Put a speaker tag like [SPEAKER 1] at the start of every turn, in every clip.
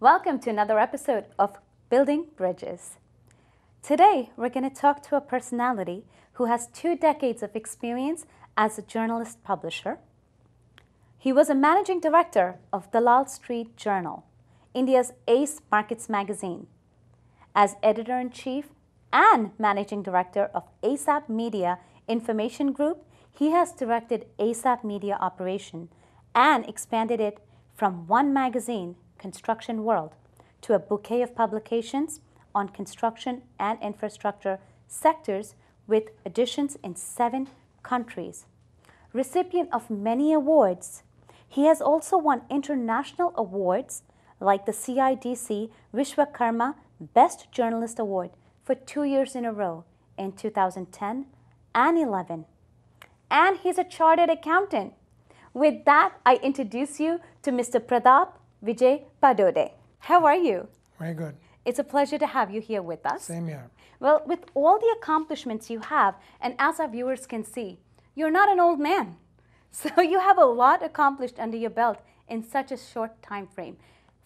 [SPEAKER 1] Welcome to another episode of Building Bridges. Today, we're going to talk to a personality who has 2 decades of experience as a journalist publisher. He was a managing director of Dalal Street Journal, India's ace markets magazine. As editor-in-chief and managing director of ASAP Media Information Group, he has directed ASAP Media operation and expanded it from one magazine, Construction World, to a bouquet of publications on construction and infrastructure sectors with editions in 7 countries. Recipient of many awards, he has also won international awards like the CIDC Vishwakarma Best Journalist Award for 2 years in a row in 2010 and 11. And he's a chartered accountant. With that, I introduce you to Mr. Pradap Vijay Padode. How are you?
[SPEAKER 2] Very good.
[SPEAKER 1] It's a pleasure to have you here with us.
[SPEAKER 2] Same here.
[SPEAKER 1] Well, with all the accomplishments you have, and as our viewers can see, you're not an old man. So you have a lot accomplished under your belt in such a short time frame.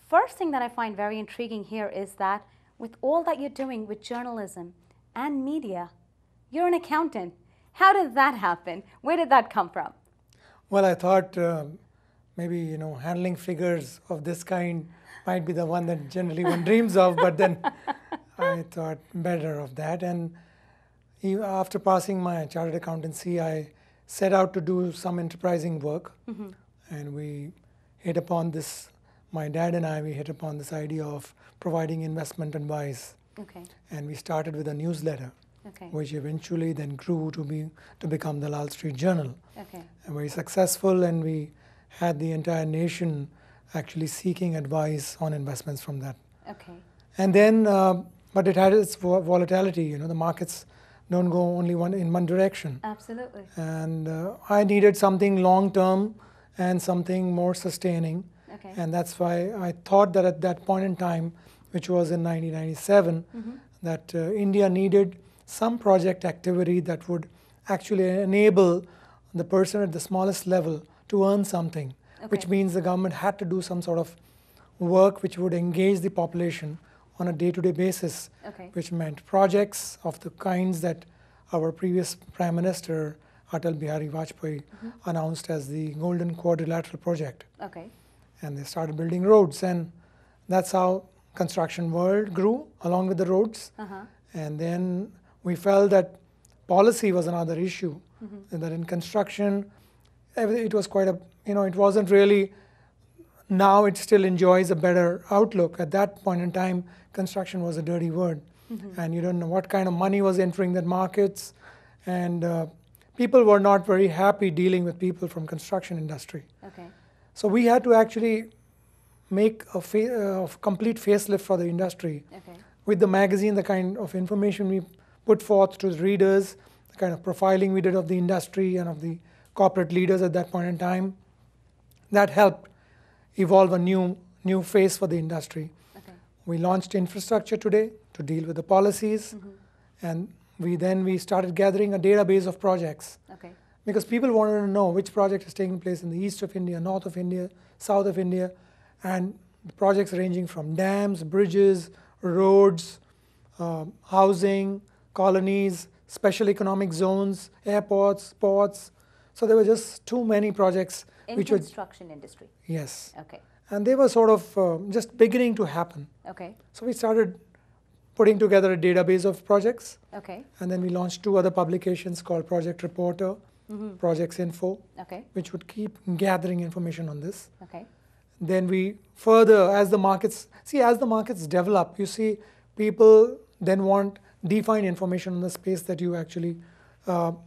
[SPEAKER 1] First thing that I find very intriguing here is that with all that you're doing with journalism and media, you're an accountant. How did that happen? Where did that come from?
[SPEAKER 2] Well, I thought maybe, handling figures of this kind might be the one that generally one dreams of, but then I thought better of that. And after passing my chartered accountancy, I set out to do some enterprising work. Mm-hmm. And we hit upon this, my dad and I, we hit upon this idea of providing investment advice.
[SPEAKER 1] Okay.
[SPEAKER 2] And we started with a newsletter.
[SPEAKER 1] Okay.
[SPEAKER 2] Which eventually then grew to become the Dalal Street Journal.
[SPEAKER 1] Okay.
[SPEAKER 2] And very successful, and we had the entire nation actually seeking advice on investments from that.
[SPEAKER 1] Okay.
[SPEAKER 2] And then, but it had its volatility. The markets don't go only in one direction.
[SPEAKER 1] Absolutely.
[SPEAKER 2] And I needed something long-term and something more sustaining.
[SPEAKER 1] Okay.
[SPEAKER 2] And that's why I thought that at that point in time, which was in 1997, mm-hmm. that India needed some project activity that would actually enable the person at the smallest level to earn something, okay. Which means the government had to do some sort of work which would engage the population on a day-to-day basis, okay. Which meant projects of the kinds that our previous Prime Minister, Atal Bihari Vajpayee, mm-hmm. announced as the Golden Quadrilateral Project.
[SPEAKER 1] Okay.
[SPEAKER 2] And they started building roads, and that's how Construction World grew along with the roads. Uh-huh. And then we felt that policy was another issue, mm-hmm. and that in construction, it was quite it wasn't really, now it still enjoys a better outlook. At that point in time, construction was a dirty word, mm-hmm. and you don't know what kind of money was entering the markets, and people were not very happy dealing with people from construction industry.
[SPEAKER 1] Okay.
[SPEAKER 2] So we had to actually make a complete facelift for the industry.
[SPEAKER 1] Okay.
[SPEAKER 2] With the magazine, the kind of information we put forth to the readers, the kind of profiling we did of the industry and of the corporate leaders at that point in time, that helped evolve a new face for the industry. Okay. We launched Infrastructure Today to deal with the policies, mm-hmm. and we started gathering a database of projects. Okay. Because people wanted to know which project is taking place in the east of India, north of India, south of India, and the projects ranging from dams, bridges, roads, housing, colonies, special economic zones, airports, ports. So there were just too many projects.
[SPEAKER 1] In construction industry?
[SPEAKER 2] Yes.
[SPEAKER 1] Okay.
[SPEAKER 2] And they were sort of just beginning to happen.
[SPEAKER 1] Okay.
[SPEAKER 2] So we started putting together a database of projects.
[SPEAKER 1] Okay.
[SPEAKER 2] And then we launched 2 other publications called Project Reporter, mm-hmm. Projects Info,
[SPEAKER 1] okay.
[SPEAKER 2] which would keep gathering information on this.
[SPEAKER 1] Okay.
[SPEAKER 2] Then we further, as the markets develop, you see people then want defined information on the space that you actually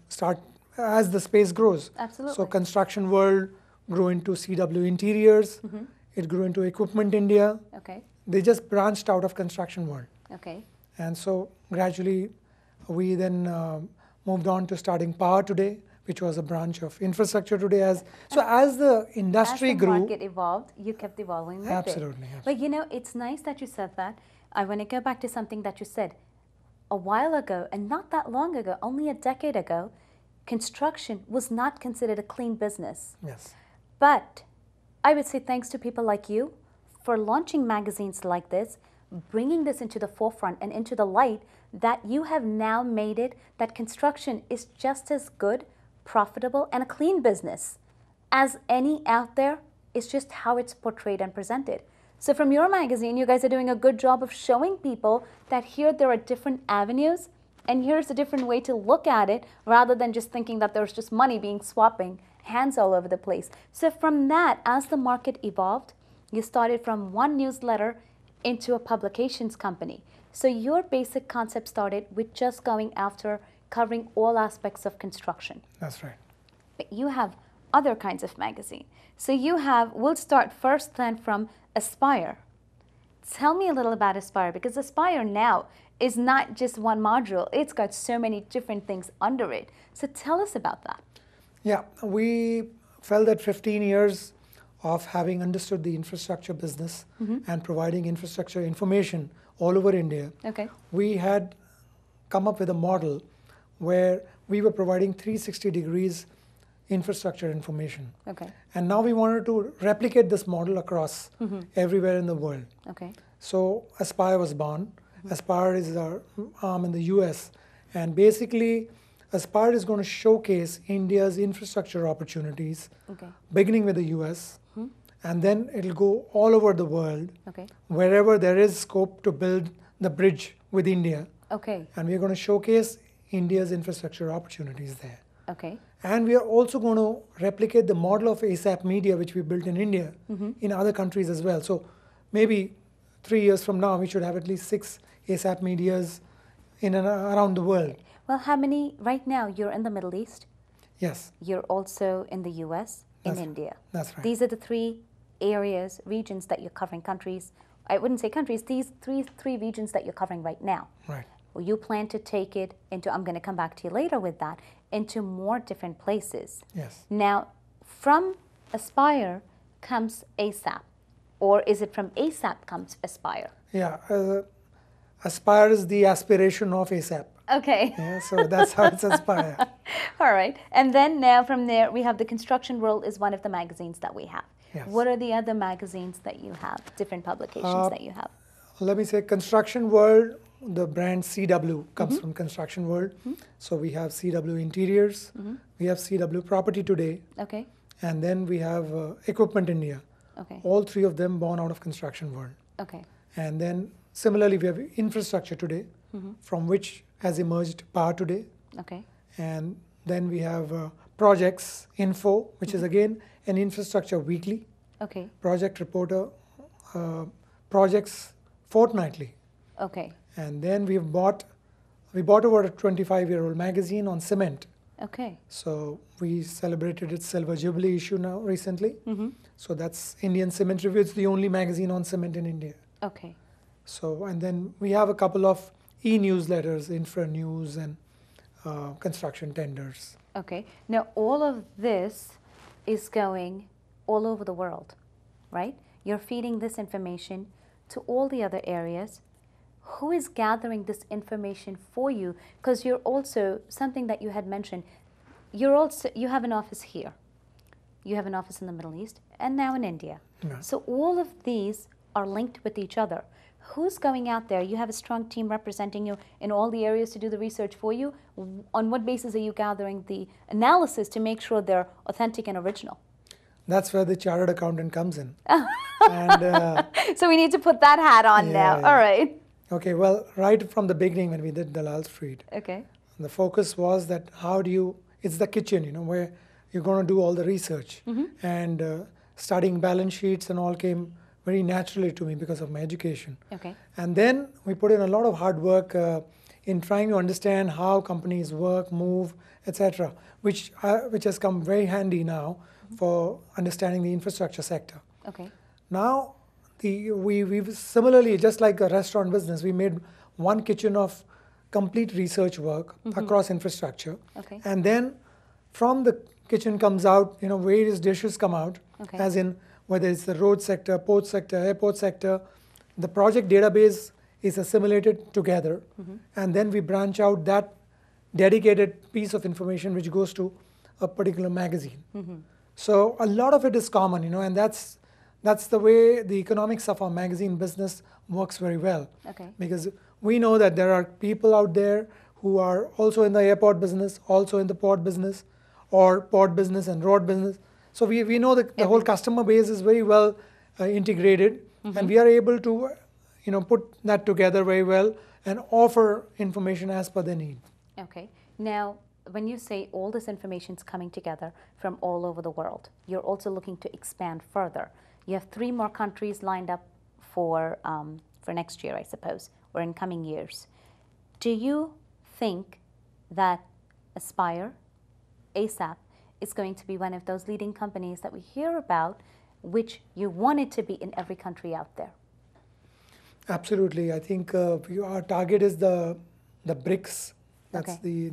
[SPEAKER 2] start as the space grows.
[SPEAKER 1] Absolutely.
[SPEAKER 2] So Construction World grew into CW Interiors. Mm-hmm. It grew into Equipment India.
[SPEAKER 1] Okay.
[SPEAKER 2] They just branched out of Construction World.
[SPEAKER 1] Okay.
[SPEAKER 2] And so gradually we then moved on to starting Power Today, which was a branch of Infrastructure Today. As the industry grew,
[SPEAKER 1] as the market evolved, you kept evolving with
[SPEAKER 2] absolutely,
[SPEAKER 1] it.
[SPEAKER 2] Absolutely.
[SPEAKER 1] But it's nice that you said that. I want to go back to something that you said. A while ago, and not that long ago, only a decade ago, construction was not considered a clean business.
[SPEAKER 2] Yes.
[SPEAKER 1] But I would say thanks to people like you, for launching magazines like this, bringing this into the forefront and into the light, that you have now made it that construction is just as good, profitable, and a clean business as any out there. It's just how it's portrayed and presented. So from your magazine, you guys are doing a good job of showing people that here there are different avenues, and here's a different way to look at it, rather than just thinking that there's just money being swapping hands all over the place. So from that, as the market evolved, you started from one newsletter into a publications company. So your basic concept started with just going after covering all aspects of construction.
[SPEAKER 2] That's right.
[SPEAKER 1] But you have other kinds of magazine. So you have, we'll start first then from Aspire. Tell me a little about Aspire, because Aspire now is not just one module, it's got so many different things under it. So tell us about that.
[SPEAKER 2] Yeah, we felt that 15 years of having understood the infrastructure business and providing infrastructure information all over India,
[SPEAKER 1] Okay.
[SPEAKER 2] we had come up with a model where we were providing 360 degrees infrastructure information.
[SPEAKER 1] Okay.
[SPEAKER 2] And now we wanted to replicate this model across everywhere in the world.
[SPEAKER 1] Okay.
[SPEAKER 2] So Aspire was born. Aspire is our arm in the US. And basically, Aspire is going to showcase India's infrastructure opportunities,
[SPEAKER 1] Okay.
[SPEAKER 2] beginning with the US, and then it'll go all over the world,
[SPEAKER 1] Okay.
[SPEAKER 2] wherever there is scope to build the bridge with India.
[SPEAKER 1] Okay.
[SPEAKER 2] And we're going to showcase India's infrastructure opportunities there.
[SPEAKER 1] Okay.
[SPEAKER 2] And we are also going to replicate the model of ASAP Media, which we built in India, in other countries as well. So maybe 3 years from now, we should have at least 6 ASAP Medias in and around the world.
[SPEAKER 1] Well, how many, right now you're in the Middle East,
[SPEAKER 2] Yes,
[SPEAKER 1] you're also in the US, in
[SPEAKER 2] That's-
[SPEAKER 1] India.
[SPEAKER 2] that's right.
[SPEAKER 1] These are the 3 areas, regions that you're covering, countries. I wouldn't say countries, these three regions that you're covering right now.
[SPEAKER 2] Right.
[SPEAKER 1] Well, you plan to take it into, I'm going to come back to you later with that, into more different places.
[SPEAKER 2] Yes.
[SPEAKER 1] Now, from Aspire comes ASAP, or is it from ASAP comes Aspire?
[SPEAKER 2] Yeah. Aspire is the aspiration of ASAP.
[SPEAKER 1] Okay.
[SPEAKER 2] Yeah, so that's how it's Aspire.
[SPEAKER 1] All right. And then now from there, we have the Construction World is one of the magazines that we have.
[SPEAKER 2] Yes.
[SPEAKER 1] What are the other magazines that you have, different publications that you have?
[SPEAKER 2] Let me say Construction World, the brand CW comes from Construction World. So we have CW Interiors, we have CW Property Today,
[SPEAKER 1] Okay.
[SPEAKER 2] and then we have Equipment India.
[SPEAKER 1] Okay.
[SPEAKER 2] All 3 of them born out of Construction World.
[SPEAKER 1] Okay.
[SPEAKER 2] And then similarly, we have Infrastructure Today, from which has emerged Power Today.
[SPEAKER 1] Okay.
[SPEAKER 2] And then we have Projects Info, which is again an infrastructure weekly,
[SPEAKER 1] Okay.
[SPEAKER 2] Project Reporter, Projects Fortnightly.
[SPEAKER 1] Okay.
[SPEAKER 2] And then we bought over a 25-year-old magazine on cement.
[SPEAKER 1] Okay.
[SPEAKER 2] So we celebrated its Silver Jubilee issue now recently. So that's Indian Cement Review. It's the only magazine on cement in India.
[SPEAKER 1] Okay.
[SPEAKER 2] So, and then we have a couple of e-newsletters, Infra News and construction tenders.
[SPEAKER 1] Okay. Now, all of this is going all over the world, right? You're feeding this information to all the other areas. Who is gathering this information for you? Because you're also, something that you had mentioned, you have an office here. You have an office in the Middle East and now in India.
[SPEAKER 2] Yeah.
[SPEAKER 1] So all of these are linked with each other. Who's going out there? You have a strong team representing you in all the areas to do the research for you. On what basis are you gathering the analysis to make sure they're authentic and original?
[SPEAKER 2] That's where the chartered accountant comes in. And
[SPEAKER 1] So we need to put that hat on
[SPEAKER 2] Yeah,
[SPEAKER 1] now.
[SPEAKER 2] yeah.
[SPEAKER 1] All right.
[SPEAKER 2] okay, well, right from the beginning when we did Dalal Street,
[SPEAKER 1] Okay.
[SPEAKER 2] the focus was that it's the kitchen, where you're going to do all the research. And studying balance sheets and all came very naturally to me because of my education.
[SPEAKER 1] Okay.
[SPEAKER 2] And then we put in a lot of hard work in trying to understand how companies work, move, etc., which has come very handy now for understanding the infrastructure sector.
[SPEAKER 1] Okay.
[SPEAKER 2] Now, we've similarly, just like a restaurant business, we made one kitchen of complete research work across infrastructure.
[SPEAKER 1] Okay.
[SPEAKER 2] And then from the kitchen comes out, various dishes come out,
[SPEAKER 1] Okay.
[SPEAKER 2] as in whether it's the road sector, port sector, airport sector. The project database is assimilated together, and then we branch out that dedicated piece of information which goes to a particular magazine. So a lot of it is common, and that's that's the way the economics of our magazine business works very well.
[SPEAKER 1] Okay.
[SPEAKER 2] Because we know that there are people out there who are also in the airport business, also in the port business, or port business and road business. So we know that the whole customer base is very well integrated, and we are able to put that together very well and offer information as per their need.
[SPEAKER 1] Okay. Now, when you say all this information is coming together from all over the world, you're also looking to expand further. You have 3 more countries lined up for next year, I suppose, or in coming years. Do you think that Aspire, ASAP, is going to be one of those leading companies that we hear about, which you want it to be in every country out there?
[SPEAKER 2] Absolutely. I think our target is the BRICS. That's
[SPEAKER 1] Okay.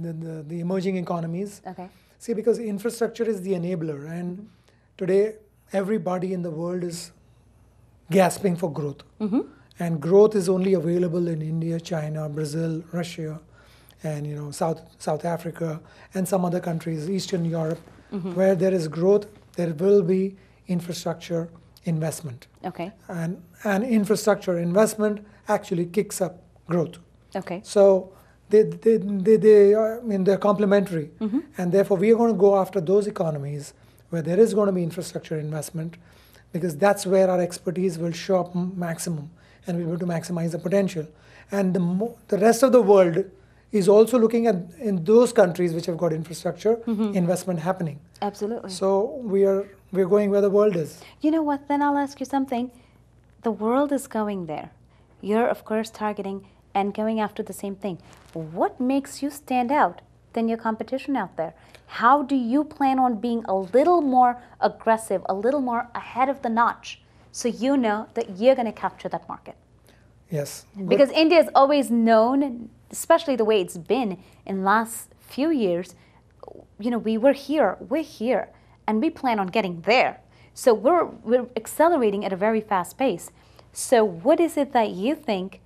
[SPEAKER 2] the emerging economies.
[SPEAKER 1] Okay.
[SPEAKER 2] See, because infrastructure is the enabler, and today everybody in the world is gasping for growth. And growth is only available in India, China, Brazil, Russia, and South Africa, and some other countries, Eastern Europe, where there is growth, there will be infrastructure investment.
[SPEAKER 1] Okay.
[SPEAKER 2] And infrastructure investment actually kicks up growth.
[SPEAKER 1] Okay.
[SPEAKER 2] So they're complementary, and therefore we are going to go after those economies where there is going to be infrastructure investment, because that's where our expertise will show up maximum, and we'll be able to maximize the potential. And the rest of the world is also looking at in those countries which have got infrastructure investment happening.
[SPEAKER 1] Absolutely.
[SPEAKER 2] So we're going where the world is.
[SPEAKER 1] You know what? Then I'll ask you something. The world is going there. You're, of course, targeting and going after the same thing. What makes you stand out than your competition out there? How do you plan on being a little more aggressive, a little more ahead of the notch, so you know that you're going to capture that market?
[SPEAKER 2] Yes.
[SPEAKER 1] Because India is always known, especially the way it's been in last few years, we're here, and we plan on getting there. So we're accelerating at a very fast pace. So what is it that you think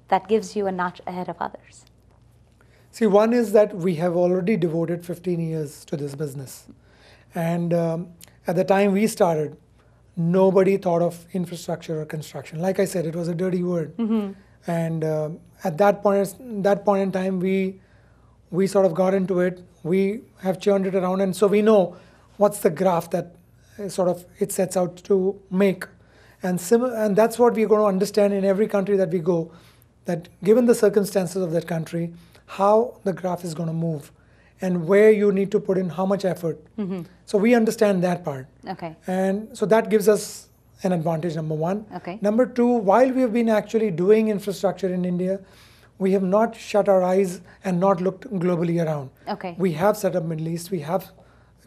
[SPEAKER 1] that gives you a notch ahead of others?
[SPEAKER 2] See, one is that we have already devoted 15 years to this business. And at the time we started, nobody thought of infrastructure or construction. Like I said, it was a dirty word. And at that point in time, we sort of got into it. We have churned it around, and so we know what's the graph that sort of it sets out to make. And that's what we're going to understand in every country that we go, that given the circumstances of that country, how the graph is going to move and where you need to put in how much effort. So we understand that part.
[SPEAKER 1] Okay.
[SPEAKER 2] And so that gives us an advantage, number one.
[SPEAKER 1] Okay.
[SPEAKER 2] Number two, while we have been actually doing infrastructure in India, we have not shut our eyes and not looked globally around.
[SPEAKER 1] Okay.
[SPEAKER 2] We have set up Middle East, we have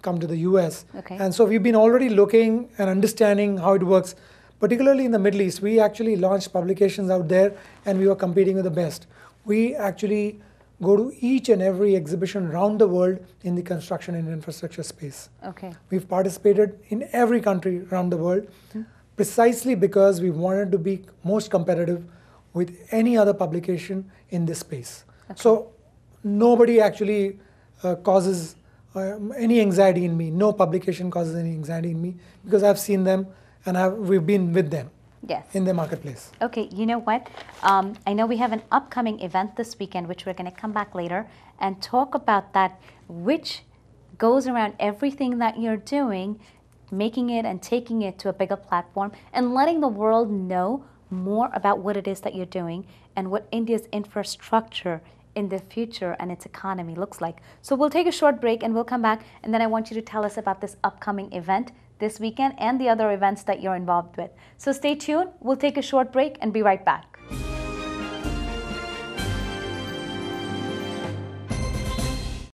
[SPEAKER 2] come to the US.
[SPEAKER 1] Okay.
[SPEAKER 2] And so we've been already looking and understanding how it works. Particularly in the Middle East, we actually launched publications out there, and we were competing with the best. We actually go to each and every exhibition around the world in the construction and infrastructure space.
[SPEAKER 1] Okay.
[SPEAKER 2] We've participated in every country around the world, precisely because we wanted to be most competitive with any other publication in this space.
[SPEAKER 1] Okay.
[SPEAKER 2] So nobody actually causes any anxiety in me. No publication causes any anxiety in me, because I've seen them and we've been with them.
[SPEAKER 1] Yes.
[SPEAKER 2] In the marketplace.
[SPEAKER 1] Okay, you know what? I know we have an upcoming event this weekend, which we're going to come back later and talk about that, which goes around everything that you're doing, making it and taking it to a bigger platform and letting the world know more about what it is that you're doing and what India's infrastructure in the future and its economy looks like. So we'll take a short break and we'll come back, and then I want you to tell us about this upcoming event this weekend and the other events that you're involved with. So stay tuned. We'll take a short break and be right back.